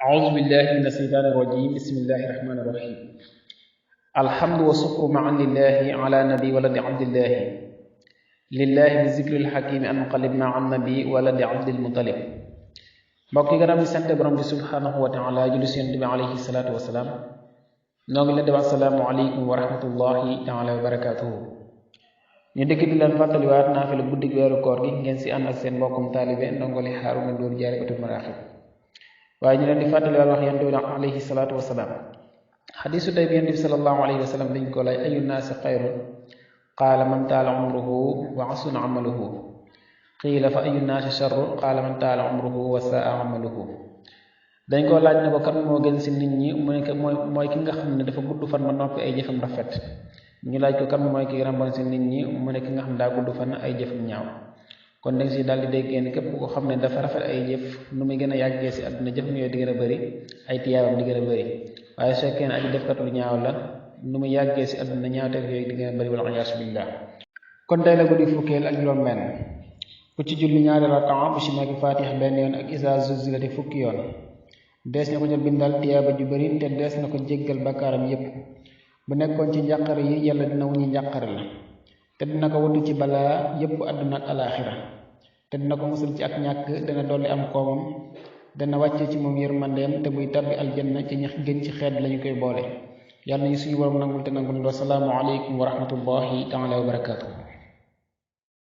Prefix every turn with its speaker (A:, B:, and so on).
A: أعوذ بالله من الشيطان الرجيم بسم الله الرحمن الرحيم الحمد والشكر معا لله على نبي ولد عبد الله لله بالذكر الحكيم أنقلب مع النبي ولد عبد المطلب mbokk yi gannaaw di sant borom bi subhanahu wa taala julli si yonent bi alayhi salaatu wasalaam noo ngi leen di wax asalaamu aleykum wa rahmatullahi taala wa barakatuhu ñu dëkk di leen fàttaliwaat naafila guddig weeru koor gi ngeen si ànd ak seen mbokkum taalibe ndongoli Haaruna Ndour Jaaribatu Maraaxib waaye ñu leen di fàttaliwaat wax yonent bi alayhi salaatu wasalaam xadiisu tey bi yonent bi sallallahu alayhi wa sallam dañ ko lay ayu naasi xayrun qaala man taala umruhu wa asuna amaluhu qiila fa ayu naasi sharru qaala man taala umruhu wa saa amaluhu dañ koo laaj ne ko kan moo gën si nit ñi mu ne ko mooy ki nga xam ne dafa gudd fan ba noppi ay jëfam rafet ñu laaj ko kan mooy ki rambon si nit ñi mu ne ki nga xam daa gudd fan ay jëfam ñaaw kon dañ si daal di déggee ne képp ko xam ne dafa rafet ay jëf nu muy gën a yàggee si àdduna jëfam yooyu di gën a bëri ay tiyaabam di gën a bëri waaye su fekkee ne aji defkat lu ñaaw la nu muy yàggee si àdduna ñaawteef yooyu di gën a bëri wala iyaasu billah kon tey la guddi fukkeel ak juróom benn ku ci julli ñaari rakaa bu si nekk faatiha benn yoon ak izaa zulzilati fukki yoon dees na ko ca bindal tiyaaba ju bëri te dees na ko jéggal bakkaaram yépp bu nekkoon ci njàqare yi yàlla dina wuñu njàqare la te dina ko wutu ci balaa yépp àdduna ak alaaxira te dina ko musal ci ak ñàkk dana dolli am koomam dana wàcce ci moom yërmandeem te buy tabbi aljanna ci ñax gën ci xeet lañu koy boole yàlla nañu suñu borom nangul te nangul wa salaamu aleykum wa rahmatullahi taala wa barakaatu